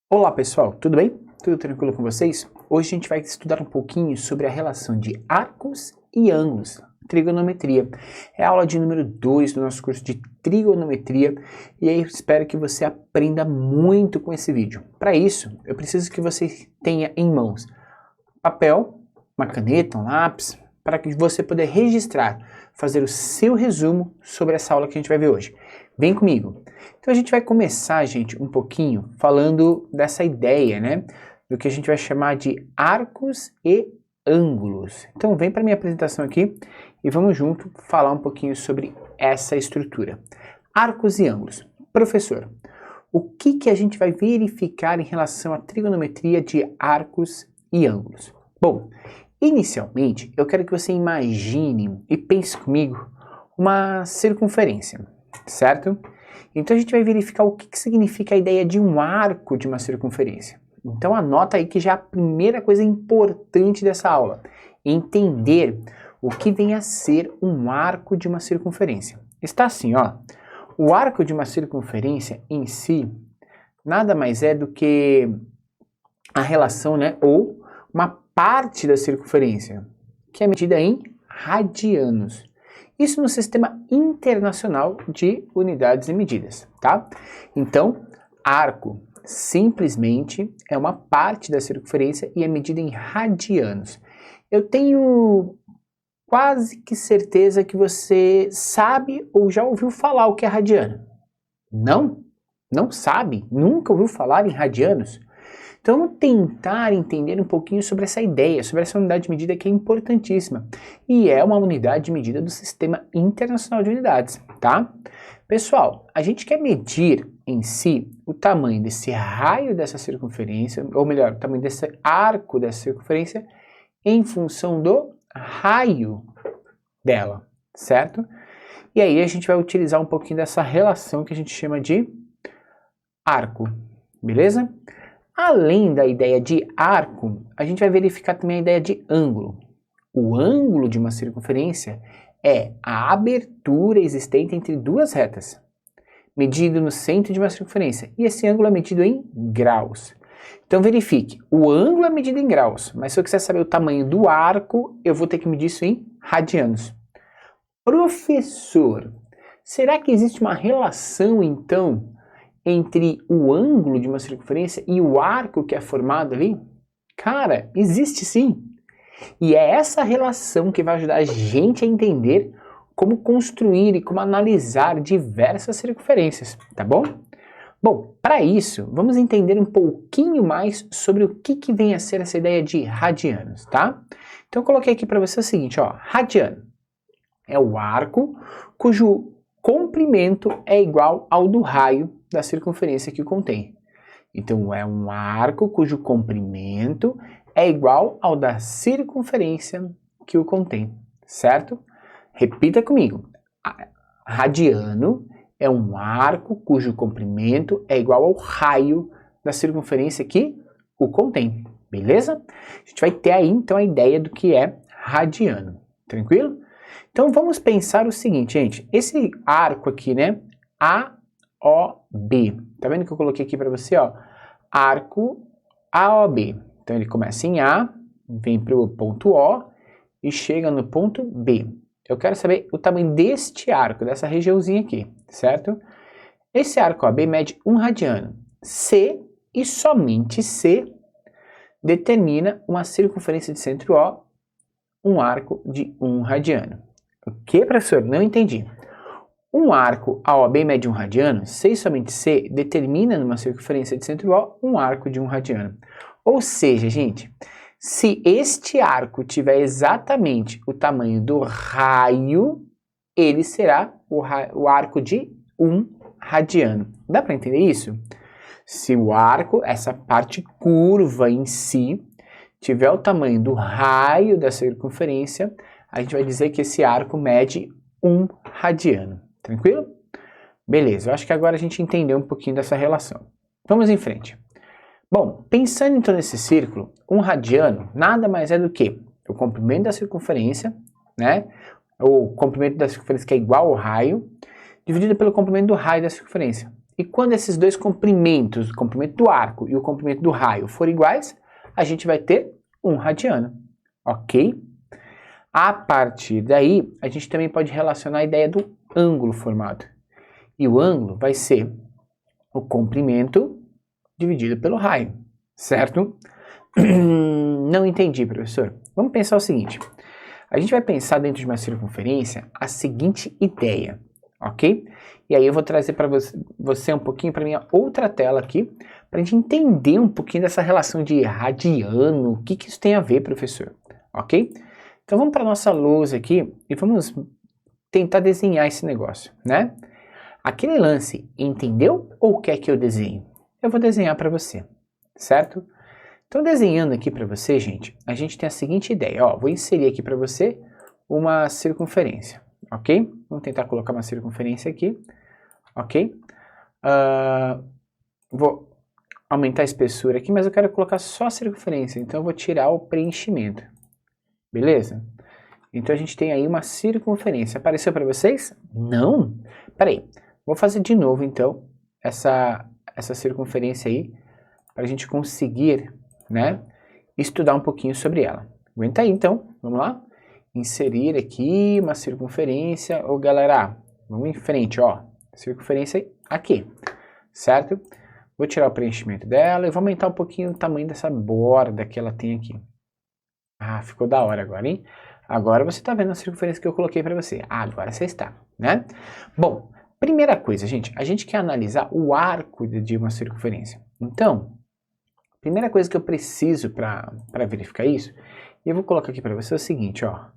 Olá pessoal, tudo bem? Tudo tranquilo com vocês? Hoje a gente vai estudar um pouquinho sobre a relação de arcos e ângulos, trigonometria. É a aula de número 2 do nosso curso de trigonometria e aí eu espero que você aprenda muito com esse vídeo. Para isso, eu preciso que você tenha em mãos papel, uma caneta, um lápis, para que você poder registrar, fazer o seu resumo sobre essa aula que a gente vai ver hoje. Vem comigo! Então a gente vai começar, gente, um pouquinho falando dessa ideia, né? Do que a gente vai chamar de arcos e ângulos. Então vem para minha apresentação aqui e vamos junto falar um pouquinho sobre essa estrutura. Arcos e ângulos. Professor, o que a gente vai verificar em relação à trigonometria de arcos e ângulos? Bom, inicialmente eu quero que você imagine e pense comigo uma circunferência, certo? Então a gente vai verificar o que significa a ideia de um arco de uma circunferência. Então anota aí que já é a primeira coisa importante dessa aula, entender o que vem a ser um arco de uma circunferência. Está assim, ó, o arco de uma circunferência em si nada mais é do que a relação, né, ou uma parte da circunferência, que é medida em radianos. Isso no Sistema Internacional de Unidades e Medidas, tá? Então, arco simplesmente é uma parte da circunferência e é medida em radianos. Eu tenho quase que certeza que você sabe ou já ouviu falar o que é radiano. Não? Não sabe? Nunca ouviu falar em radianos? Então vamos tentar entender um pouquinho sobre essa ideia, sobre essa unidade de medida que é importantíssima. E é uma unidade de medida do Sistema Internacional de Unidades, tá? Pessoal, a gente quer medir em si o tamanho desse raio dessa circunferência, ou melhor, o tamanho desse arco dessa circunferência em função do raio dela, certo? E aí a gente vai utilizar um pouquinho dessa relação que a gente chama de arco, beleza? Além da ideia de arco, a gente vai verificar também a ideia de ângulo. O ângulo de uma circunferência é a abertura existente entre duas retas, medido no centro de uma circunferência, e esse ângulo é medido em graus. Então verifique, o ângulo é medido em graus, mas se eu quiser saber o tamanho do arco, eu vou ter que medir isso em radianos. Professor, será que existe uma relação então entre o ângulo de uma circunferência e o arco que é formado ali? Cara, existe sim. E é essa relação que vai ajudar a gente a entender como construir e como analisar diversas circunferências, tá bom? Bom, para isso, vamos entender um pouquinho mais sobre o que vem a ser essa ideia de radianos, tá? Então eu coloquei aqui para você o seguinte, ó, radiano é o arco cujo comprimento é igual ao do raio da circunferência que o contém. Então é um arco cujo comprimento é igual ao da circunferência que o contém, certo? Repita comigo. Radiano é um arco cujo comprimento é igual ao raio da circunferência que o contém, beleza? A gente vai ter aí então a ideia do que é radiano, tranquilo? Então vamos pensar o seguinte, gente, esse arco aqui, né, AOB, tá vendo que eu coloquei aqui para você, ó, arco AOB, então ele começa em A, vem para o ponto O e chega no ponto B. Eu quero saber o tamanho deste arco, dessa regiãozinha aqui, certo? Esse arco AB mede 1 radiano, C e somente C determina uma circunferência de centro O, um arco de 1 radiano. O que, professor? Não entendi. Um arco AOB mede 1 radiano, C e somente C determina numa circunferência de centro O um arco de 1 radiano. Ou seja, gente, se este arco tiver exatamente o tamanho do raio, ele será o arco de 1 radiano. Dá para entender isso? Se o arco, essa parte curva em si, tiver o tamanho do raio da circunferência, a gente vai dizer que esse arco mede 1 radiano. Tranquilo? Beleza, eu acho que agora a gente entendeu um pouquinho dessa relação. Vamos em frente. Bom, pensando então nesse círculo, 1 radiano nada mais é do que o comprimento da circunferência, né? O comprimento da circunferência que é igual ao raio, dividido pelo comprimento do raio da circunferência. E quando esses dois comprimentos, o comprimento do arco e o comprimento do raio, forem iguais, a gente vai ter 1 radiano, ok? A partir daí, a gente também pode relacionar a ideia do ângulo formado. E o ângulo vai ser o comprimento dividido pelo raio, certo? Não entendi, professor. Vamos pensar o seguinte. A gente vai pensar dentro de uma circunferência a seguinte ideia, ok? E aí eu vou trazer para você um pouquinho para minha outra tela aqui, para a gente entender um pouquinho dessa relação de radiano, o que que isso tem a ver, professor, ok? Então vamos para a nossa lousa aqui e vamos tentar desenhar esse negócio, né? Aquele lance, entendeu ou quer que eu desenhe? Eu vou desenhar para você, certo? Então, desenhando aqui para você, gente, a gente tem a seguinte ideia, ó, vou inserir aqui para você uma circunferência, ok? Vamos tentar colocar uma circunferência aqui, ok? Vou aumentar a espessura aqui, mas eu quero colocar só a circunferência, então eu vou tirar o preenchimento, beleza? Então, a gente tem aí uma circunferência. Apareceu para vocês? Não? Peraí, vou fazer de novo, então, essa circunferência aí, para a gente conseguir, né, estudar um pouquinho sobre ela. Aguenta aí, então, vamos lá? Inserir aqui uma circunferência. Ô, galera, vamos em frente, ó. Circunferência aqui, certo? Vou tirar o preenchimento dela e vou aumentar um pouquinho o tamanho dessa borda que ela tem aqui. Ah, ficou da hora agora, hein? Agora você está vendo a circunferência que eu coloquei para você. Ah, agora você está, né? Bom, primeira coisa, gente, a gente quer analisar o arco de uma circunferência. Então, a primeira coisa que eu preciso para verificar isso, e eu vou colocar aqui para você o seguinte, ó.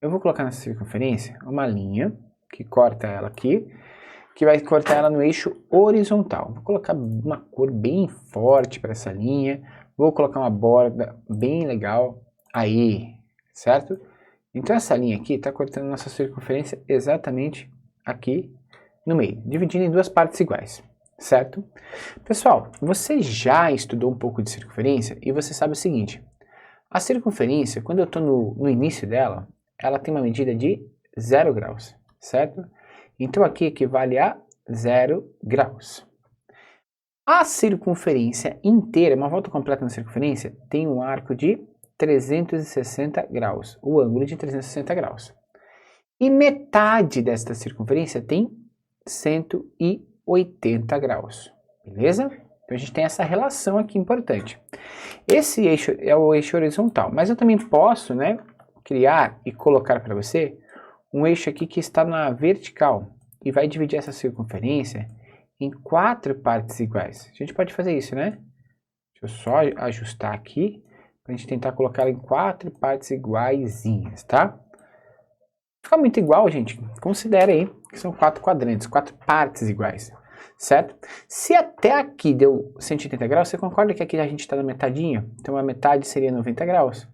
Eu vou colocar nessa circunferência uma linha que corta ela aqui, que vai cortar ela no eixo horizontal. Vou colocar uma cor bem forte para essa linha, vou colocar uma borda bem legal aí, certo? Então essa linha aqui está cortando nossa circunferência exatamente aqui no meio, dividindo em duas partes iguais, certo? Pessoal, você já estudou um pouco de circunferência e você sabe o seguinte, a circunferência, quando eu estou no início dela, ela tem uma medida de 0 graus, certo? Então aqui equivale a 0 graus. A circunferência inteira, uma volta completa na circunferência, tem um arco de 360 graus, o ângulo de 360 graus. E metade desta circunferência tem 180 graus, beleza? Então a gente tem essa relação aqui importante. Esse eixo é o eixo horizontal, mas eu também posso, né, criar e colocar para você um eixo aqui que está na vertical e vai dividir essa circunferência em 4 partes iguais. A gente pode fazer isso, né? Deixa eu só ajustar aqui para a gente tentar colocar ela em 4 partes iguaizinhas, tá? Ficar muito igual, gente, considere aí que são 4 quadrantes, 4 partes iguais, certo? Se até aqui deu 180 graus, você concorda que aqui a gente está na metadinha? Então a metade seria 90 graus.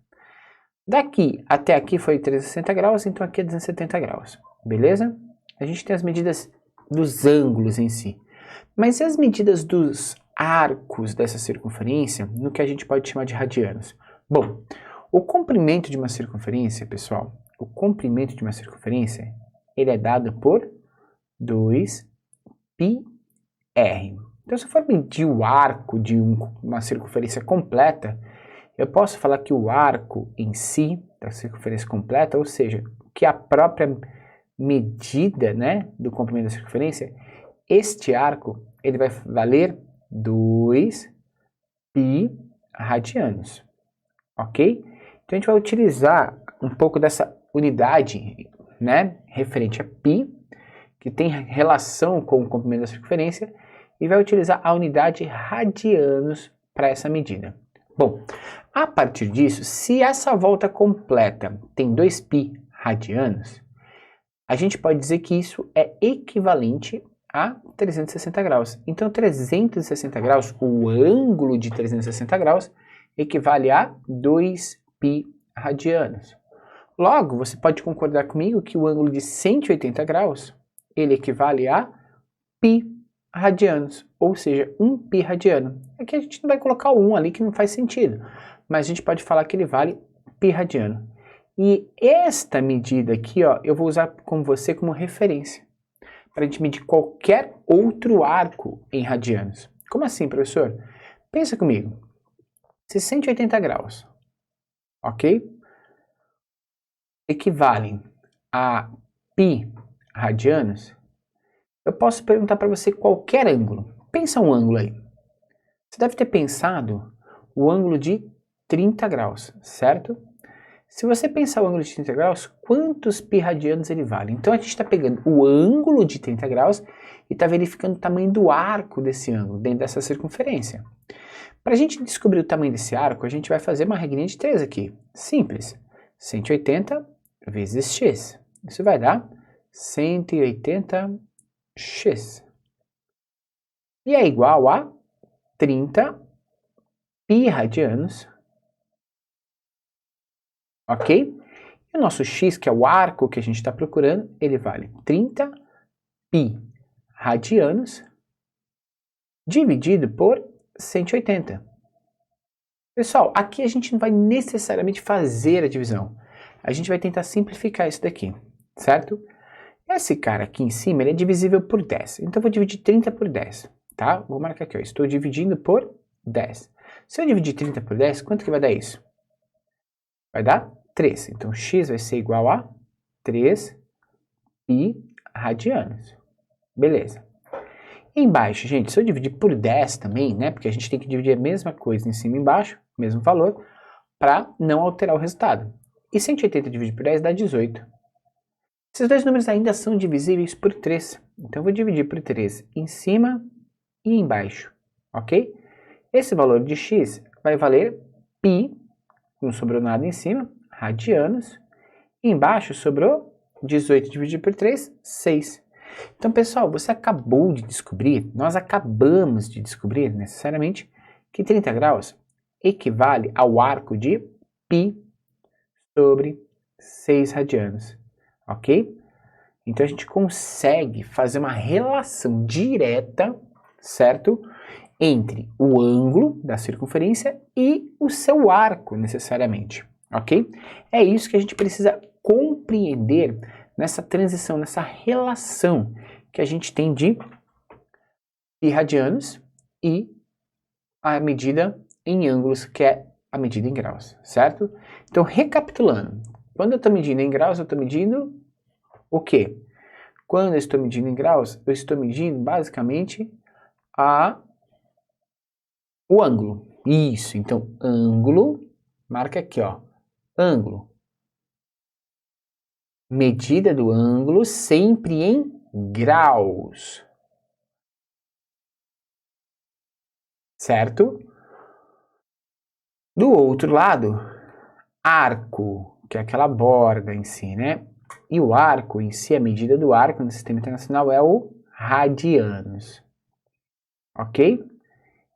Daqui até aqui foi 360 graus, então aqui é 270 graus, beleza? A gente tem as medidas dos ângulos em si. Mas e as medidas dos arcos dessa circunferência, no que a gente pode chamar de radianos? Bom, o comprimento de uma circunferência, pessoal, o comprimento de uma circunferência, ele é dado por 2πr. Então, se eu for medir o arco de uma circunferência completa, eu posso falar que o arco em si, da circunferência completa, ou seja, que a própria medida, né, do comprimento da circunferência, este arco ele vai valer 2π radianos, ok? Então a gente vai utilizar um pouco dessa unidade, né, referente a π, que tem relação com o comprimento da circunferência, e vai utilizar a unidade radianos para essa medida. Bom, a partir disso, se essa volta completa tem 2π radianos, a gente pode dizer que isso é equivalente a 360 graus. Então, 360 graus, o ângulo de 360 graus, equivale a 2π radianos. Logo, você pode concordar comigo que o ângulo de 180 graus, ele equivale a π radianos, ou seja, 1π radiano. Aqui a gente não vai colocar o 1 ali que não faz sentido, mas a gente pode falar que ele vale π radiano. E esta medida aqui, ó, eu vou usar com você como referência. para a gente medir qualquer outro arco em radianos. Como assim, professor? Pensa comigo. Se 180 graus, ok? Equivalem a π radianos, eu posso perguntar para você qualquer ângulo. Pensa um ângulo aí. Você deve ter pensado o ângulo de 30 graus, certo? Se você pensar o ângulo de 30 graus, quantos π radianos ele vale? Então a gente está pegando o ângulo de 30 graus e está verificando o tamanho do arco desse ângulo, dentro dessa circunferência. Para a gente descobrir o tamanho desse arco, a gente vai fazer uma regrinha de 3 aqui. Simples. 180 vezes x. Isso vai dar 180x. E é igual a 30 π radianos. Ok? E o nosso x, que é o arco que a gente está procurando, ele vale 30 π radianos dividido por 180. Pessoal, aqui a gente não vai necessariamente fazer a divisão. A gente vai tentar simplificar isso daqui, certo? Esse cara aqui em cima, ele é divisível por 10. Então eu vou dividir 30 por 10, tá? Vou marcar aqui, ó. Estou dividindo por 10. Se eu dividir 30 por 10, quanto que vai dar isso? Vai dar 3. Então x vai ser igual a 3 π radianos. Beleza. Embaixo, gente, se eu dividir por 10 também, né? Porque a gente tem que dividir a mesma coisa em cima e embaixo, mesmo valor, para não alterar o resultado. E 180 dividido por 10 dá 18. Esses dois números ainda são divisíveis por 3. Então eu vou dividir por 3 em cima e embaixo, ok? Esse valor de x vai valer π, não sobrou nada em cima, radianos. E embaixo sobrou 18 dividido por 3, 6. Então, pessoal, você acabou de descobrir, nós acabamos de descobrir, necessariamente, que 30 graus equivale ao arco de π sobre 6 radianos, ok? Então, a gente consegue fazer uma relação direta, certo? Entre o ângulo da circunferência e o seu arco, necessariamente, ok? É isso que a gente precisa compreender nessa transição, nessa relação que a gente tem de π radianos e a medida em ângulos, que é a medida em graus, certo? Então, recapitulando, quando eu estou medindo em graus, eu estou medindo o quê? Quando eu estou medindo em graus, eu estou medindo basicamente o ângulo. Isso, então ângulo, marca aqui, ó, ângulo. Medida do ângulo sempre em graus. Certo? Do outro lado, arco, que é aquela borda em si, né? E o arco em si, a medida do arco no sistema internacional é o radianos. Ok?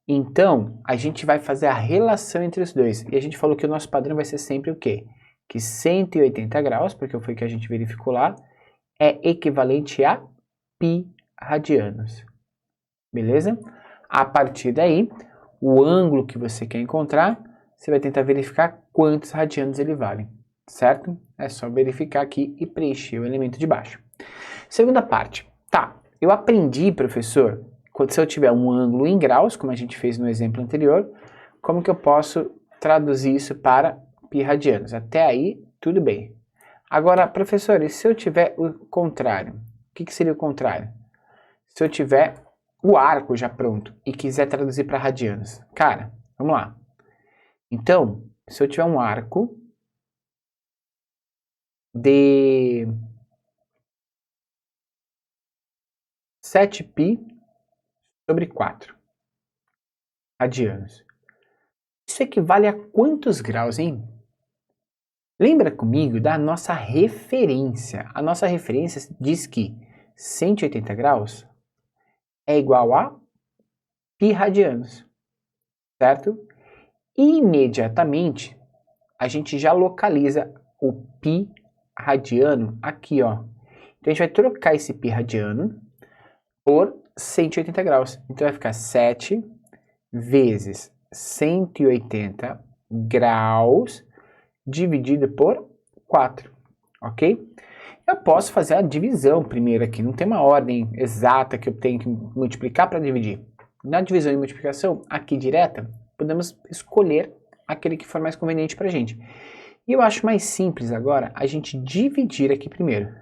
Então, a gente vai fazer a relação entre os dois. E a gente falou que o nosso padrão vai ser sempre o quê? Que 180 graus, porque foi o que a gente verificou lá, é equivalente a π radianos. Beleza? A partir daí, o ângulo que você quer encontrar, você vai tentar verificar quantos radianos ele vale, certo? É só verificar aqui e preencher o elemento de baixo. Segunda parte. Tá, eu aprendi, professor, se eu tiver um ângulo em graus, como a gente fez no exemplo anterior, como que eu posso traduzir isso para π radianos? Até aí, tudo bem. Agora, professor, e se eu tiver o contrário? O que seria o contrário? Se eu tiver o arco já pronto e quiser traduzir para radianos. Cara, vamos lá. Então, se eu tiver um arco de 7π sobre 4 radianos. Isso equivale a quantos graus, hein? Lembra comigo da nossa referência. A nossa referência diz que 180 graus é igual a π radianos, certo? Imediatamente, a gente já localiza o π radiano aqui, ó. Então, a gente vai trocar esse π radiano por 180 graus. Então, vai ficar 7 vezes 180 graus dividido por 4, ok? Eu posso fazer a divisão primeiro aqui, não tem uma ordem exata que eu tenho que multiplicar para dividir. Na divisão e multiplicação, aqui direta, podemos escolher aquele que for mais conveniente para a gente. E eu acho mais simples agora a gente dividir aqui primeiro.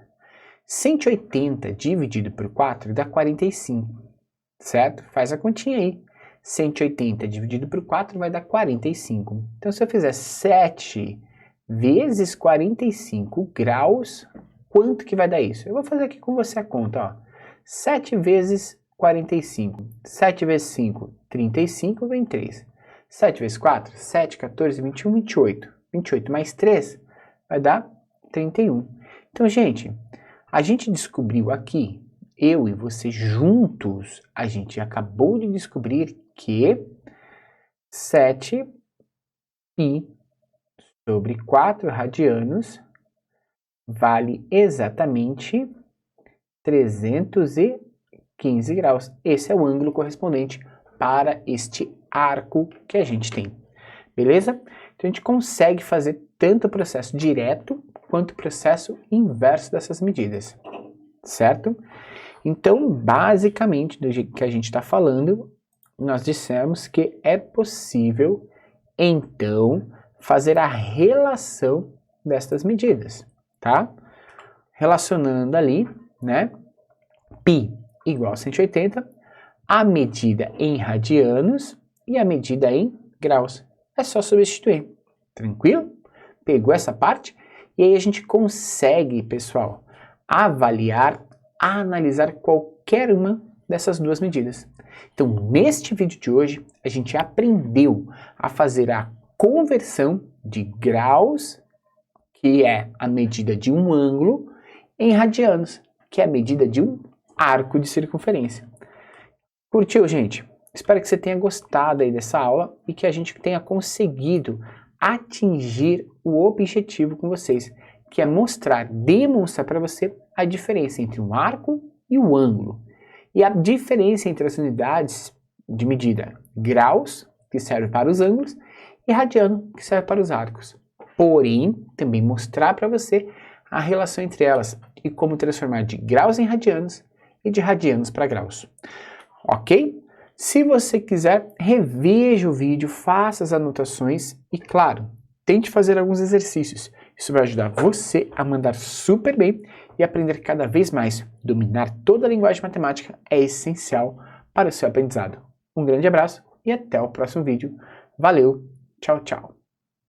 180 dividido por 4 dá 45, certo? Faz a continha aí. 180 dividido por 4 vai dar 45. Então, se eu fizer 7 vezes 45 graus, quanto que vai dar isso? Eu vou fazer aqui com você a conta, ó. 7 vezes 45. 7 vezes 5, 35, vem 3. 7 vezes 4, 7, 14, 21, 28. 28 mais 3 vai dar 31. Então, gente, a gente descobriu aqui, eu e você juntos, a gente acabou de descobrir que 7 pi sobre 4 radianos vale exatamente 315 graus. Esse é o ângulo correspondente para este arco que a gente tem. Beleza? Então a gente consegue fazer tanto o processo direto quanto o processo inverso dessas medidas. Certo? Então, basicamente, do jeito que a gente está falando, nós dissemos que é possível, então, fazer a relação destas medidas, tá? Relacionando ali, né? Pi igual a 180, a medida em radianos e a medida em graus. É só substituir. Tranquilo? Pegou essa parte? E aí a gente consegue, pessoal, avaliar, analisar qualquer uma dessas duas medidas. Então, neste vídeo de hoje, a gente aprendeu a fazer a conversão de graus, que é a medida de um ângulo, em radianos, que é a medida de um arco de circunferência. Curtiu, gente? Espero que você tenha gostado aí dessa aula e que a gente tenha conseguido atingir o objetivo com vocês, que é demonstrar para você a diferença entre um arco e um ângulo. E a diferença entre as unidades de medida, graus, que serve para os ângulos, e radiano, que serve para os arcos. Porém, também mostrar para você a relação entre elas e como transformar de graus em radianos e de radianos para graus. Ok? Se você quiser, reveja o vídeo, faça as anotações e, claro, tente fazer alguns exercícios. Isso vai ajudar você a mandar super bem e aprender cada vez mais. Dominar toda a linguagem matemática é essencial para o seu aprendizado. Um grande abraço e até o próximo vídeo. Valeu, tchau, tchau.